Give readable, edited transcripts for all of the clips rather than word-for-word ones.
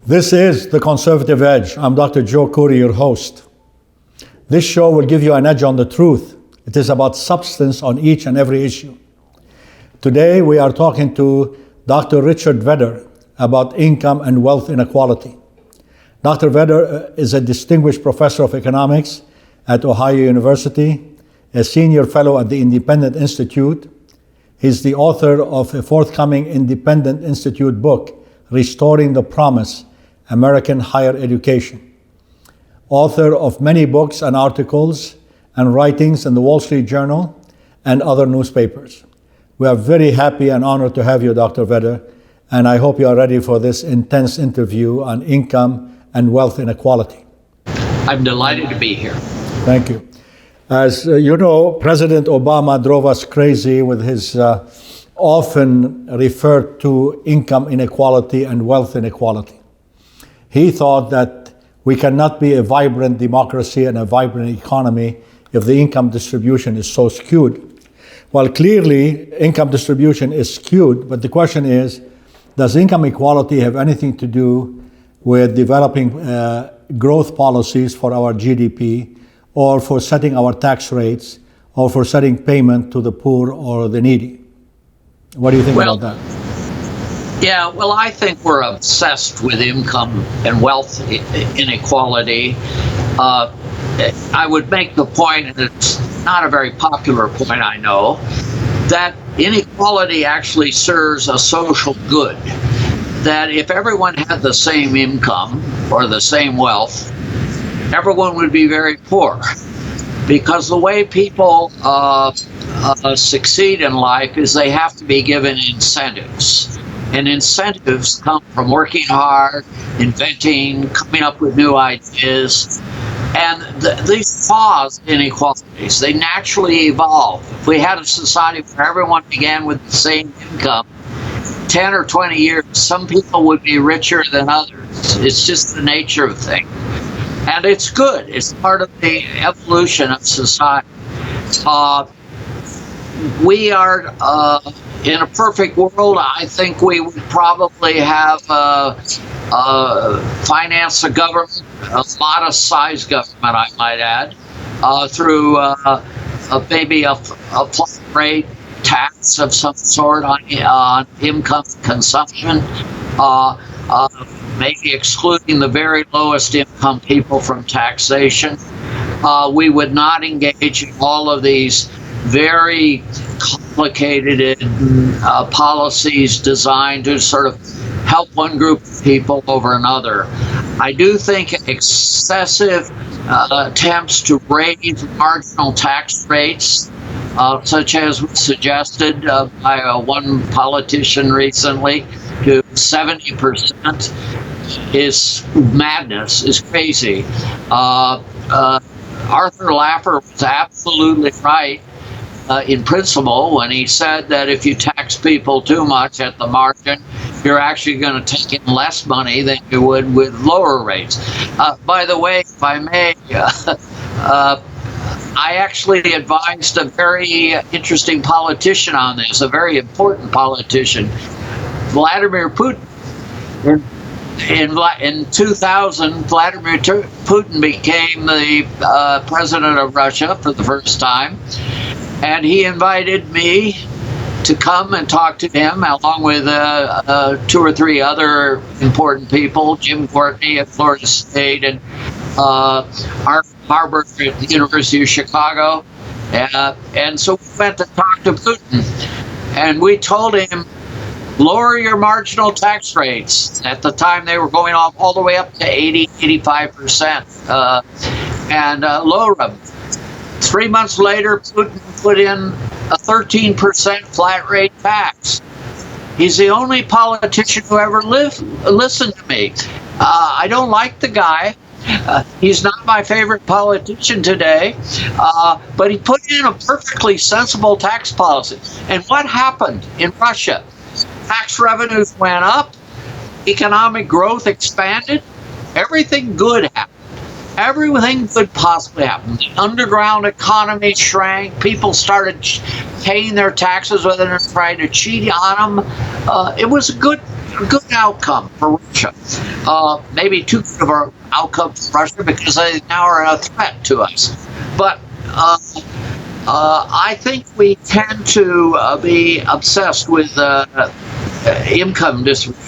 This is The Conservative Edge. I'm Dr. Joe Corey, your host. This show will give you an edge on the truth. It is about substance on each and every issue. Today, we are talking to Dr. Richard Vedder about income and wealth inequality. Dr. Vedder is a distinguished professor of economics at Ohio University, a senior fellow at the Independent Institute. He's the author of a forthcoming Independent Institute book, Restoring the Promise, American Higher Education. Author of many books and articles and writings in the Wall Street Journal and other newspapers. We are very happy and honored to have you, Dr. Vedder, and I hope you are ready for this intense interview on income and wealth inequality. I'm delighted to be here. Thank you. As you know, President Obama drove us crazy with his often referred to income inequality and wealth inequality. He thought that we cannot be a vibrant democracy and a vibrant economy if the income distribution is so skewed. Well, clearly, income distribution is skewed, but the question is, does income equality have anything to do with developing growth policies for our GDP, or for setting our tax rates, or for setting payment to the poor or the needy? What do you think about that? Yeah, well, I think we're obsessed with income and wealth inequality. I would make the point, and it's not a very popular point, I know, that inequality actually serves a social good. That if everyone had the same income or the same wealth, everyone would be very poor. Because the way people succeed in life is they have to be given incentives. And incentives come from working hard, inventing, coming up with new ideas. And these cause inequalities. They naturally evolve. If we had a society where everyone began with the same income, 10 or 20 years, some people would be richer than others. It's just the nature of things. And it's good. It's part of the evolution of society. We are, in a perfect world, I think we would probably have finance a government, a modest-sized government, I might add, through maybe a flat rate tax of some sort on income consumption, maybe excluding the very lowest income people from taxation. We would not engage in all of these very complicated policies designed to sort of help one group of people over another. I do think excessive attempts to raise marginal tax rates, such as was suggested by one politician recently, to 70% is madness, is crazy. Arthur Laffer was absolutely right in principle when he said that if you tax people too much at the margin, you're actually going to take in less money than you would with lower rates. By the way, if I may, I actually advised a very interesting politician on this, a very important politician, Vladimir Putin. In 2000, Vladimir Putin became the president of Russia for the first time, and he invited me to come and talk to him, along with 2 or 3 other important people, Jim Courtney at Florida State and Harvard at the University of Chicago. And so we went to talk to Putin, and we told him, lower your marginal tax rates. At the time, they were going off all the way up to 80, 85%, and lower them. 3 months later, Putin put in a 13% flat rate tax. He's the only politician who ever listened to me. I don't like the guy. He's not my favorite politician today, but he put in a perfectly sensible tax policy. And what happened in Russia? Tax revenues went up, economic growth expanded, everything good happened. Everything could possibly happen. The underground economy shrank. People started paying their taxes whether they're trying to cheat on them. It was a good a good outcome for Russia. Maybe too good of an outcome for Russia because they now are a threat to us. But I think we tend to be obsessed with income distribution.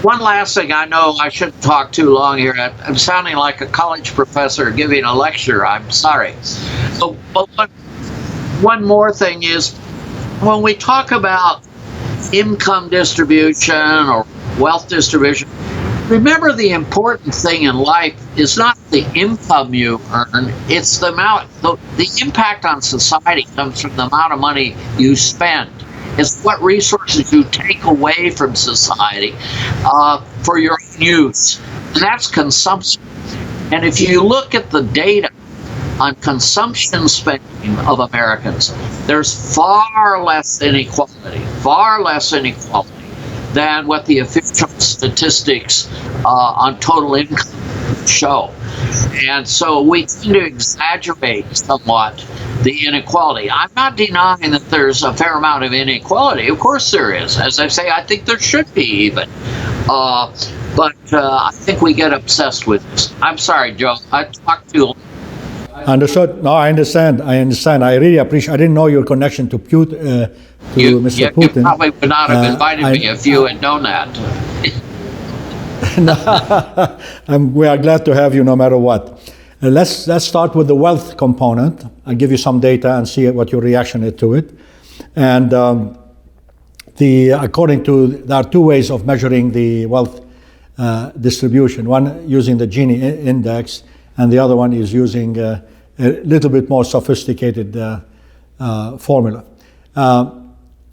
One last thing, I know I shouldn't talk too long here. I'm sounding like a college professor giving a lecture. I'm sorry. But one more thing is, when we talk about income distribution or wealth distribution, remember the important thing in life is not the income you earn, it's the amount, the impact on society comes from the amount of money you spend. It's what resources you take away from society for your own use. And that's consumption. And if you look at the data on consumption spending of Americans, there's far less inequality than what the official statistics on total income show. And so we tend to exaggerate somewhat the inequality. I'm not denying that there's a fair amount of inequality. Of course there is. As I say, I think there should be even. But I think we get obsessed with this. I'm sorry, Joe. I talked too long. Understood. No, I understand. I really appreciate. I didn't know your connection to Mr. Putin. You probably would not have invited me if you had known that. We are glad to have you no matter what. Let's start with the wealth component. I'll give you some data and see what your reaction is to it. And according to, there are two ways of measuring the wealth distribution. One using the Gini index, and the other one is using a little bit more sophisticated formula.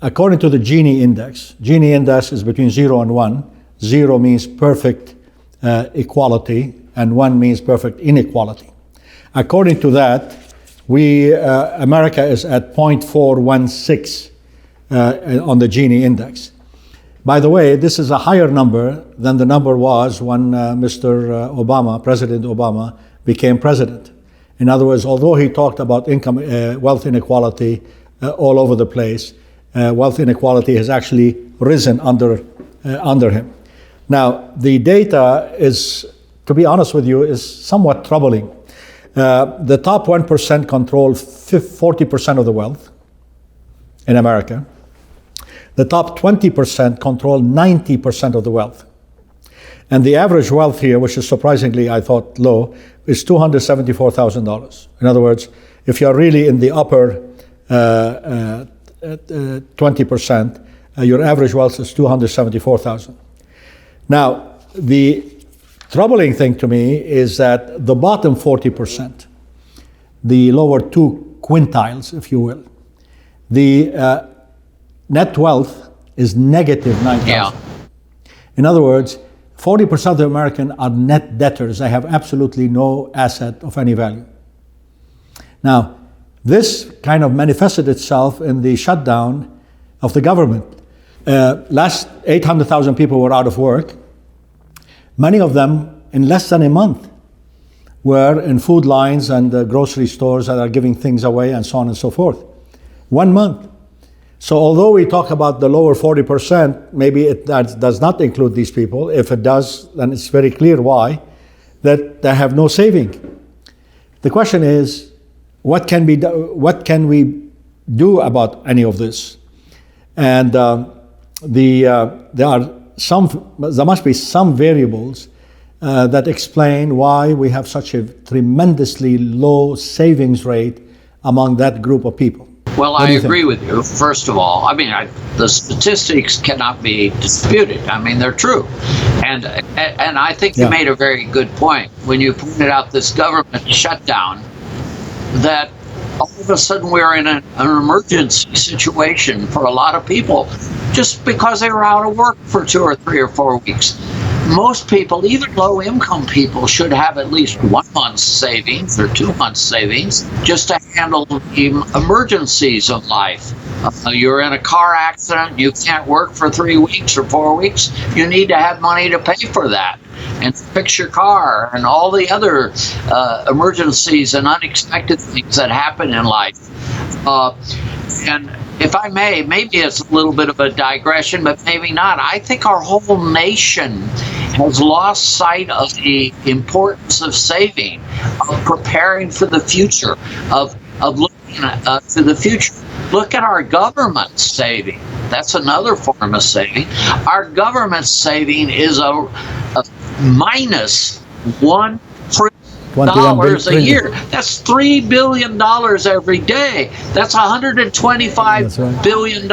According to the Gini index is between 0 and 1. 0 means perfect equality, and 1 means perfect inequality. According to that, America is at 0.416 on the Gini index. By the way, this is a higher number than the number was when President Obama, became president. In other words, although he talked about wealth inequality all over the place, wealth inequality has actually risen under him. Now, the data is, to be honest with you, is somewhat troubling. The top 1% control 40% of the wealth in America. The top 20% control 90% of the wealth. And the average wealth here, which is surprisingly, I thought, low, is $274,000. In other words, if you're really in the upper 20%, your average wealth is $274,000. Now, the troubling thing to me is that the bottom 40%, the lower two quintiles, if you will, the net wealth is negative $9,000. Yeah. In other words, 40% of the Americans are net debtors. They have absolutely no asset of any value. Now, this kind of manifested itself in the shutdown of the government. Last 800,000 people were out of work. Many of them, in less than a month, were in food lines and grocery stores that are giving things away and so on and so forth. 1 month. So although we talk about the lower 40%, maybe it does not include these people. If it does, then it's very clear why, that they have no saving. The question is, what can we do about any of this? And there must be some variables that explain why we have such a tremendously low savings rate among that group of people. Well, I agree with you, first of all. I mean, the statistics cannot be disputed. I mean, they're true. And I think you made a very good point when you pointed out this government shutdown, that all of a sudden we're in an emergency situation for a lot of people just because they were out of work for 2 or 3 or 4 weeks. Most people, even low-income people, should have at least 1 month's savings or 2 months' savings just to handle the emergencies of life. You're in a car accident, you can't work for 3 weeks or 4 weeks, you need to have money to pay for that and fix your car and all the other emergencies and unexpected things that happen in life. And if I may, maybe it's a little bit of a digression, but maybe not. I think our whole nation has lost sight of the importance of saving, of preparing for the future, of looking to the future. Look at our government saving. That's another form of saving. Our government saving is a minus $1 trillion a year. That's $3 billion every day. That's $125 billion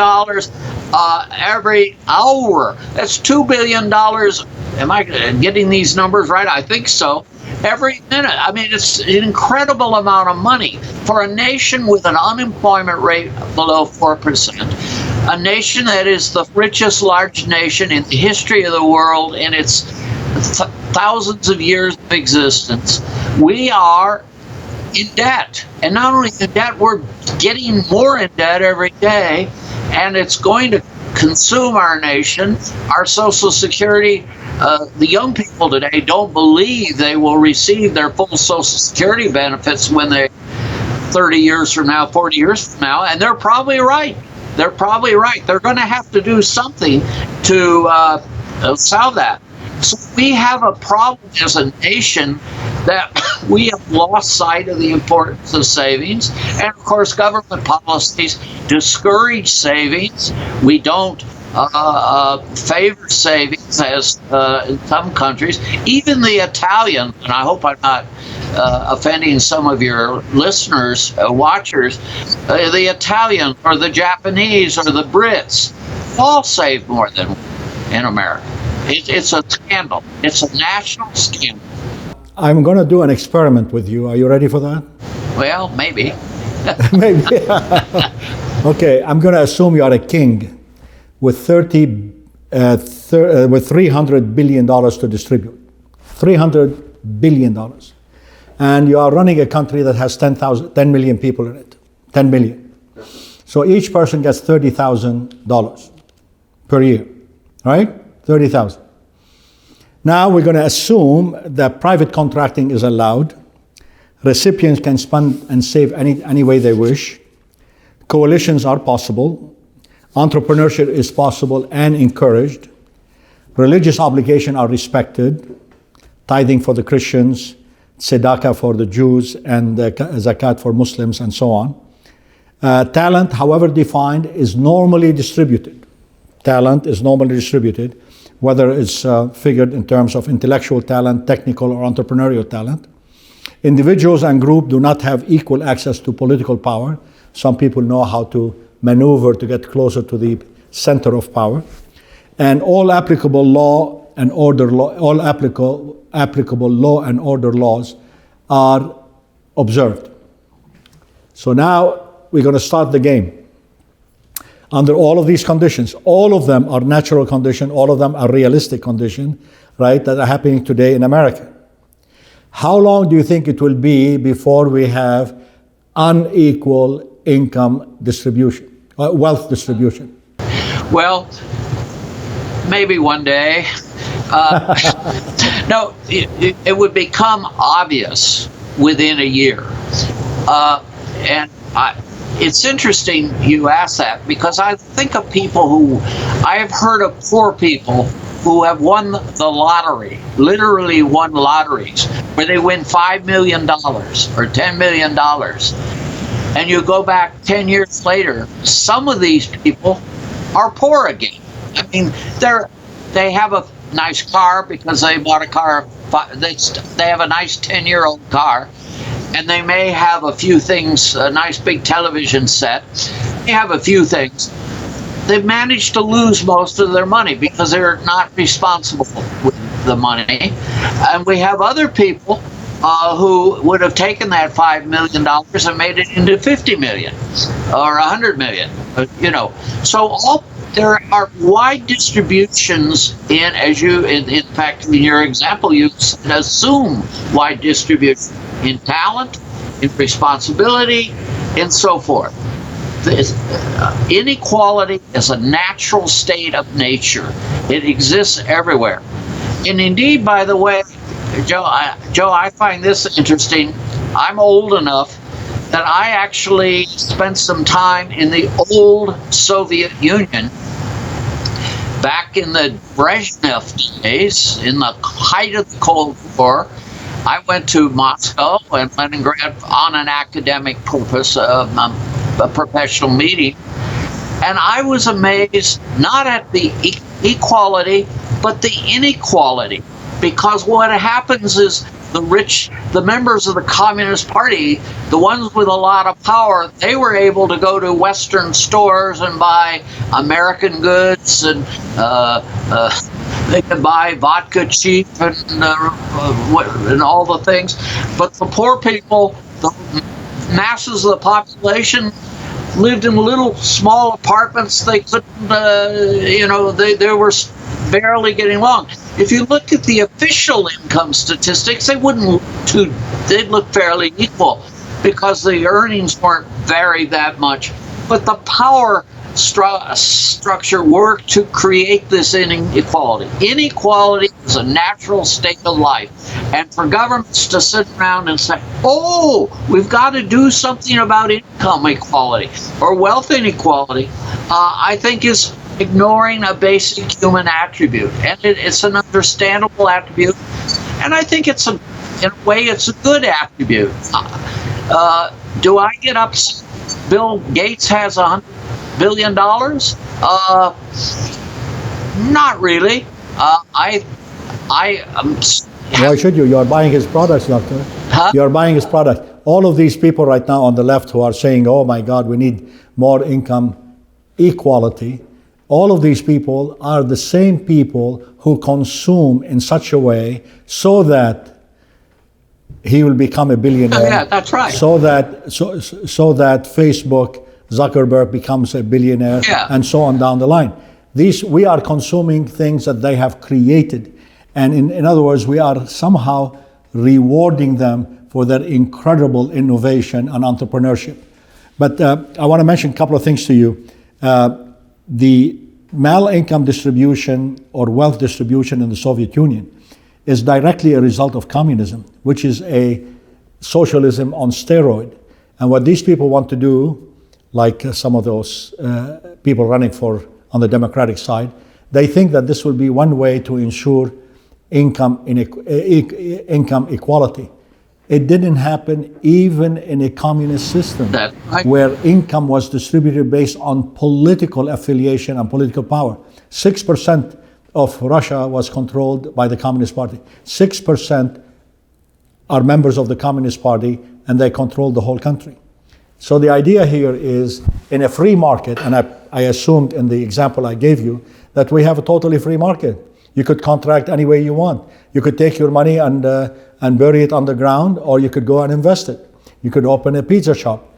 every hour. That's $2 billion. Am I getting these numbers right? I think so. Every minute. I mean, it's an incredible amount of money for a nation with an unemployment rate below 4%. A nation that is the richest large nation in the history of the world in its thousands of years of existence. We are in debt. And not only in debt, we're getting more in debt every day. And it's going to consume our nation, our Social Security. The young people today don't believe they will receive their full Social Security benefits when they 30 years from now, 40 years from now, and they're probably right. They're probably right. They're going to have to do something to solve that. So we have a problem as a nation that we have lost sight of the importance of savings. And of course, government policies discourage savings. We don't favor savings as in some countries. Even the Italian, and I hope I'm not offending some of your listeners, watchers, the Italian or the Japanese or the Brits all save more than in America. It's a scandal. It's a national scandal. I'm going to do an experiment with you. Are you ready for that? Well, maybe. Maybe. Okay, I'm going to assume you are a king with $300 billion to distribute. $300 billion. And you are running a country that has 10 million people in it. 10 million. So each person gets $30,000 per year, right? 30,000. Now we're going to assume that private contracting is allowed. Recipients can spend and save any way they wish. Coalitions are possible. Entrepreneurship is possible and encouraged. Religious obligations are respected. Tithing for the Christians, tzedakah for the Jews, and zakat for Muslims, and so on. Talent, however defined, is normally distributed. Talent is normally distributed, whether it's figured in terms of intellectual talent, technical or entrepreneurial talent. Individuals and groups do not have equal access to political power. Some people know how to maneuver to get closer to the center of power. And all applicable law and order laws are observed. So now we're going to start the game. Under all of these conditions, all of them are natural conditions, all of them are realistic conditions, right, that are happening today in America. How long do you think it will be before we have unequal income distribution, wealth distribution? Well, maybe one day. No, it would become obvious within a year. It's interesting you ask that, because I think of people I have heard of poor people who have won the lottery, literally won lotteries, where they win $5 million or $10 million. And you go back 10 years later, some of these people are poor again. I mean, they have a nice car because they bought a car, they have a nice 10-year-old car. And they may have a few things, a nice big television set. They have a few things. They've managed to lose most of their money because they're not responsible with the money. And we have other people who would have taken that $5 million and made it into 50 million or 100 million, So there are wide distributions in fact, in your example, you assume wide distribution in talent, in responsibility, and so forth. Inequality is a natural state of nature. It exists everywhere. And indeed, by the way, Joe, I find this interesting. I'm old enough that I actually spent some time in the old Soviet Union back in the Brezhnev days, in the height of the Cold War. I went to Moscow and Leningrad on an academic purpose, a professional meeting, and I was amazed not at the equality, but the inequality. Because what happens is the rich, the members of the Communist Party, the ones with a lot of power, they were able to go to Western stores and buy American goods, and they could buy vodka cheap and all the things. But the poor people, the masses of the population, lived in little small apartments. They couldn't, they were barely getting along. If you look at the official income statistics, they'd look fairly equal because the earnings weren't vary that much. But the power structure worked to create this inequality. Inequality is a natural state of life. And for governments to sit around and say, oh, we've got to do something about income equality or wealth inequality, I think is ignoring a basic human attribute. And it's an understandable attribute. And I think in a way, it's a good attribute. Do I get upset? Bill Gates has $100 billion? Not really. Why should you? You're buying his products, doctor. Huh? You're buying his product. All of these people right now on the left who are saying, oh my God, we need more income equality. All of these people are the same people who consume in such a way so that he will become a billionaire. Oh, yeah, that's right. So that Facebook, Zuckerberg becomes a billionaire, yeah, and so on down the line. We are consuming things that they have created. And in other words, we are somehow rewarding them for their incredible innovation and entrepreneurship. But I want to mention a couple of things to you. The mal-income distribution or wealth distribution in the Soviet Union is directly a result of communism, which is a socialism on steroid. And what these people want to do, like some of those people running on the Democratic side, they think that this will be one way to ensure income equality. It didn't happen even in a communist system where income was distributed based on political affiliation and political power. 6% of Russia was controlled by the Communist Party. 6% are members of the Communist Party, and they control the whole country. So the idea here is, in a free market, and I assumed in the example I gave you, that we have a totally free market. You could contract any way you want. You could take your money and bury it underground, or you could go and invest it. You could open a pizza shop.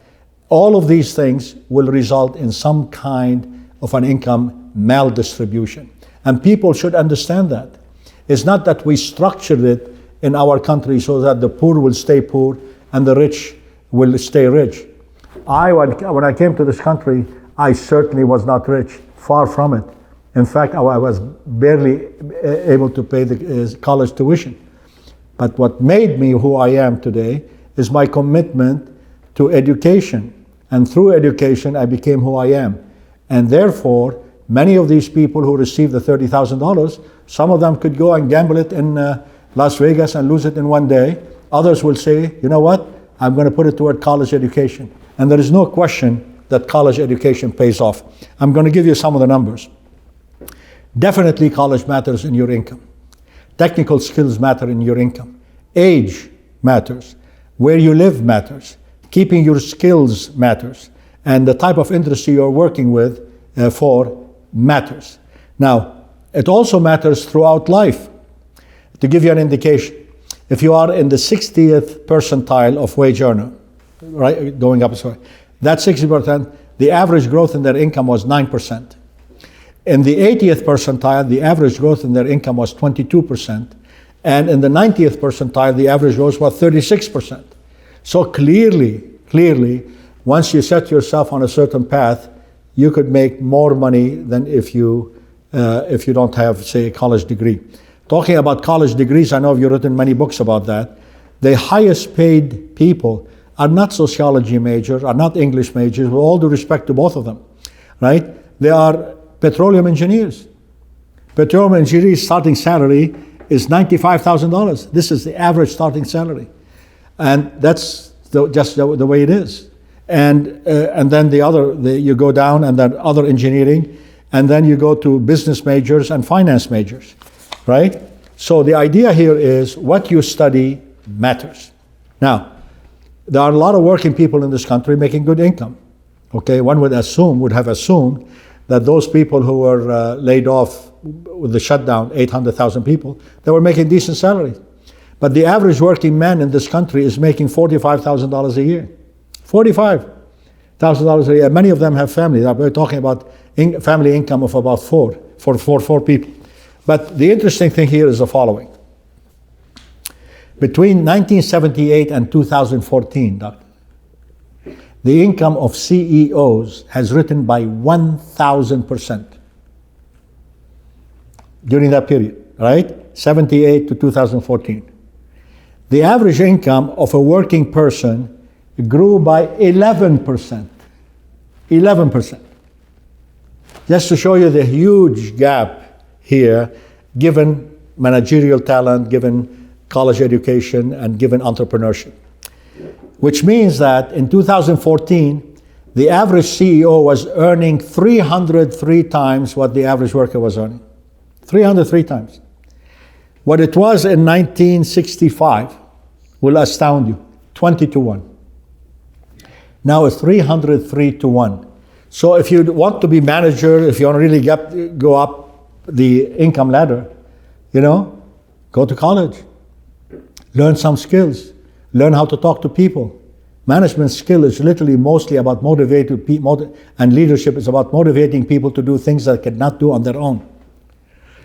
All of these things will result in some kind of an income maldistribution. And people should understand that. It's not that we structured it in our country so that the poor will stay poor and the rich will stay rich. When I came to this country, I certainly was not rich, far from it. In fact, I was barely able to pay the college tuition. But what made me who I am today is my commitment to education. And through education, I became who I am. And therefore, many of these people who received the $30,000, some of them could go and gamble it in Las Vegas and lose it in one day. Others will say, you know what, I'm going to put it toward college education. And there is no question that college education pays off. I'm going to give you some of the numbers. Definitely college matters in your income. Technical skills matter in your income. Age matters. Where you live matters. Keeping your skills matters. And the type of industry you're working with for matters. Now, it also matters throughout life. To give you an indication, if you are in the 60th percentile of wage earner, right, going up, sorry, that 60%, the average growth in their income was 9%. In the 80th percentile, the average growth in their income was 22%. And in the 90th percentile, the average growth was 36%. So clearly, once you set yourself on a certain path, you could make more money than if you don't have, say, a college degree. Talking about college degrees, I know you've written many books about that. The highest paid people are not sociology majors, are not English majors, with all due respect to both of them, right? They are petroleum engineers. Petroleum engineers' starting salary is $95,000. This is the average starting salary. And that's just the way it is. And then you go down, and then other engineering, and then you go to business majors and finance majors, right? So the idea here is what you study matters. Now, there are a lot of working people in this country making good income. Okay, one would have assumed that those people who were laid off with the shutdown, 800,000 people, they were making decent salaries. But the average working man in this country is making $45,000 a year. $45,000 a year. Many of them have families. We're talking about family income of about four people. But the interesting thing here is the following. Between 1978 and 2014, Doctor, the income of CEOs has risen by 1,000% during that period, right? 78 to 2014. The average income of a working person grew by 11%. 11%. Just to show you the huge gap here, given managerial talent, given college education, and given entrepreneurship. Which means that in 2014, the average CEO was earning 303 times what the average worker was earning. 303 times. What it was in 1965 will astound you, 20 to 1. Now it's 303 to 1. So if you want to be manager, if you want to really go up the income ladder, go to college. Learn some skills. Learn how to talk to people. Management skill is literally mostly about motivating people, and leadership is about motivating people to do things that they cannot do on their own.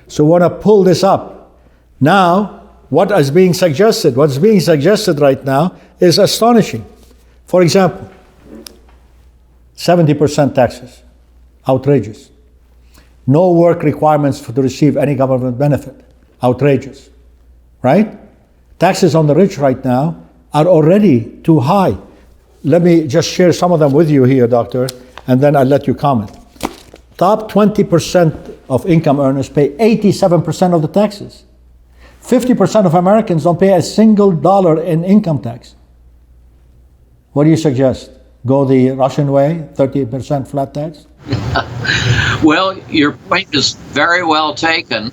So we want to pull this up. Now, what is being suggested? What's being suggested right now is astonishing. For example, 70% taxes. Outrageous. No work requirements to receive any government benefit. Outrageous. Right? Taxes on the rich right now are already too high. Let me just share some of them with you here, Doctor, and then I'll let you comment. Top 20% of income earners pay 87% of the taxes. 50% of Americans don't pay a single dollar in income tax. What do you suggest? Go the Russian way, 30% flat tax? Well, your point is very well taken.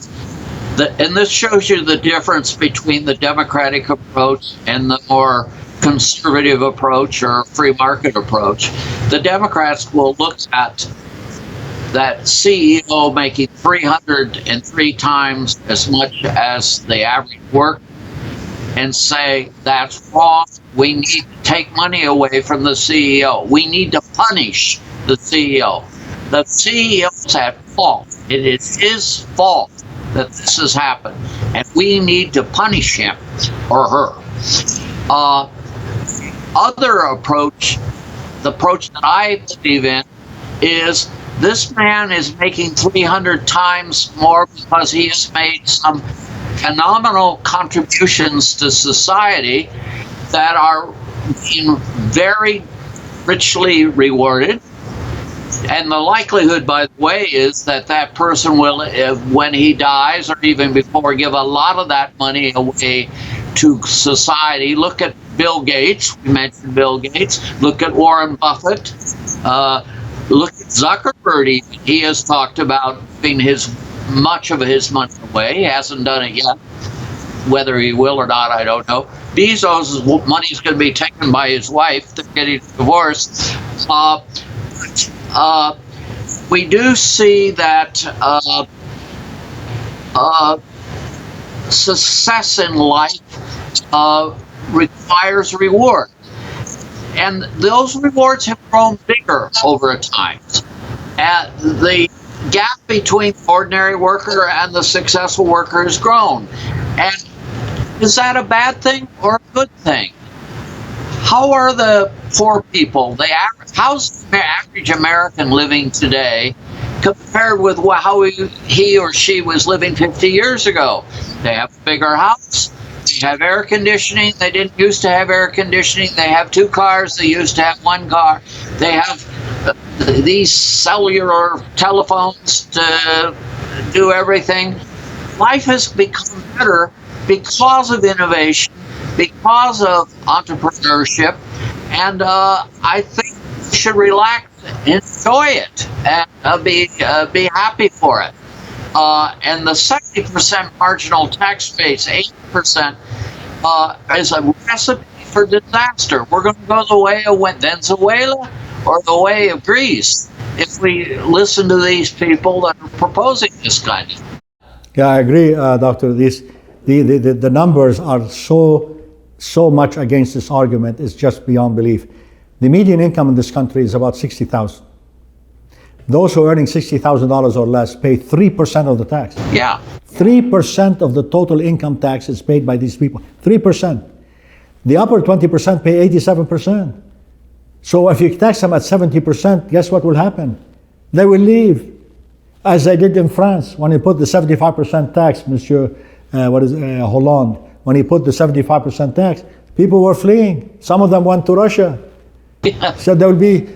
And this shows you the difference between the democratic approach and the more conservative approach or free market approach. The Democrats will look at that CEO making 303 times as much as the average worker and say, that's wrong. We need to take money away from the CEO. We need to punish the CEO. The CEO's at fault. It is his fault that this has happened, and we need to punish him or her. Other approach, the approach that I believe in, is this man is making 300 times more because he has made some phenomenal contributions to society that are being very richly rewarded. And the likelihood, by the way, is that that person will, when he dies or even before, give a lot of that money away to society. Look at Bill Gates. We mentioned Bill Gates. Look at Warren Buffett. Look at Zuckerberg. He has talked about giving much of his money away. He hasn't done it yet. Whether he will or not, I don't know. Bezos' money is going to be taken by his wife. They're getting divorced. We do see that success in life requires reward. And those rewards have grown bigger over time. The gap between the ordinary worker and the successful worker has grown. And is that a bad thing or a good thing? How are the poor people, how's the average American living today compared with how he or she was living 50 years ago? They have a bigger house, they have air conditioning. They didn't used to have air conditioning. They have 2 cars. They used to have 1 car. They have these cellular telephones to do everything. Life has become better because of innovation, because of entrepreneurship, and I think we should relax, enjoy it, and be happy for it. And the 70% marginal tax base, 80%, is a recipe for disaster. We're going to go the way of Venezuela or the way of Greece if we listen to these people that are proposing this kind of thing. Yeah, I agree, Doctor. The numbers are so much against this argument. It's just beyond belief. The median income in this country is about $60,000. Those who are earning $60,000 or less pay 3% of the tax. Yeah. 3% of the total income tax is paid by these people. 3%. The upper 20% pay 87%. So if you tax them at 70%, guess what will happen? They will leave. As they did in France, when he put the 75% tax, Monsieur Hollande, when he put the 75% tax, people were fleeing. Some of them went to Russia. Yeah. So they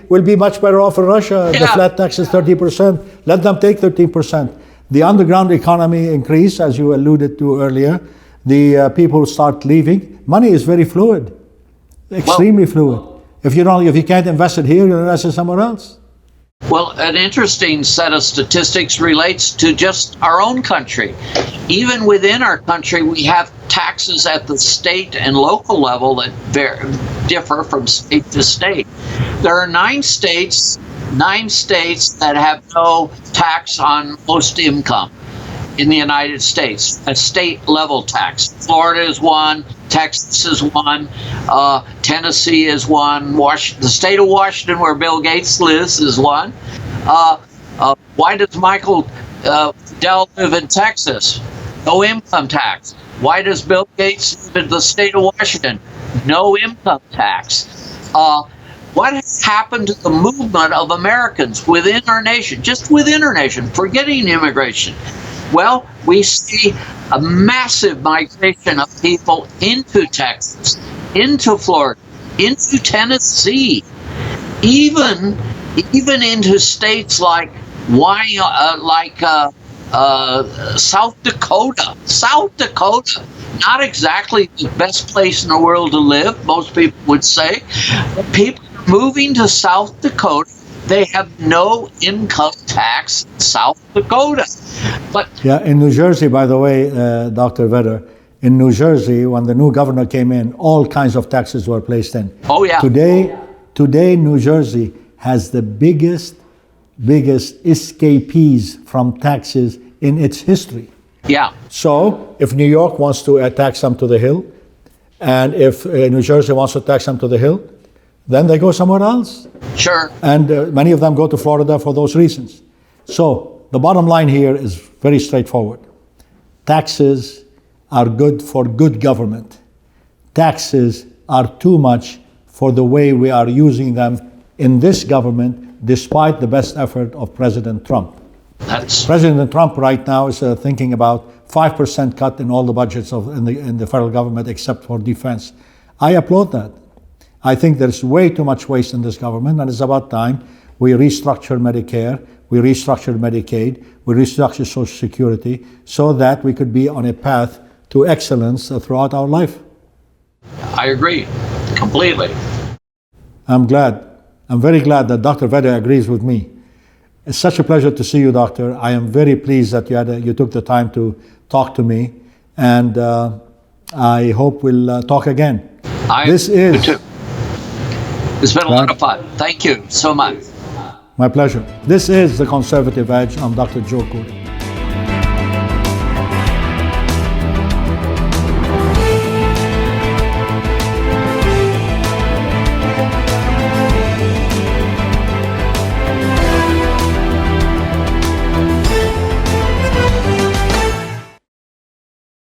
will be much better off in Russia. Yeah. The flat tax is 30%. Let them take 13%. The underground economy increase, as you alluded to earlier. The people start leaving. Money is very fluid, extremely fluid. If you can't invest it here, you invest it somewhere else. Well, an interesting set of statistics relates to just our own country. Even within our country, we have taxes at the state and local level that differ from state to state. There are 9 states that have no tax on most income in the United States, a state level tax. Florida is one, Texas is one, Tennessee is one, the state of Washington, where Bill Gates lives, is one. Why does Michael Dell live in Texas? No income tax. Why does Bill Gates live in the state of Washington? No income tax. What has happened to the movement of Americans within our nation, just within our nation, forgetting immigration? Well, we see a massive migration of people into Texas, into Florida, into Tennessee, even into states like South Dakota. South Dakota, not exactly the best place in the world to live, most people would say. But people are moving to South Dakota. They have no income tax in South Dakota. But yeah, in New Jersey, by the way, Dr. Vedder, in New Jersey, when the new governor came in, all kinds of taxes were placed in. Oh, yeah. Today, New Jersey has the biggest escapees from taxes in its history. Yeah. So if New York wants to tax them to the hill, and if New Jersey wants to tax them to the hill, then they go somewhere else. Sure. And many of them go to Florida for those reasons. So the bottom line here is very straightforward. Taxes are good for good government. Taxes are too much for the way we are using them in this government, despite the best effort of President Trump. President Trump right now is thinking about 5% cut in all the budgets in the federal government except for defense. I applaud that. I think there's way too much waste in this government, and it's about time we restructure Medicare, we restructure Medicaid, we restructure Social Security, so that we could be on a path to excellence throughout our life. I agree completely. I'm very glad that Dr. Vedder agrees with me. It's such a pleasure to see you, Doctor. I am very pleased that you took the time to talk to me, and I hope we'll talk again. You too. It's been a lot of fun. Thank you so much. My pleasure. This is The Conservative Edge. I'm Dr. Joe Cooley.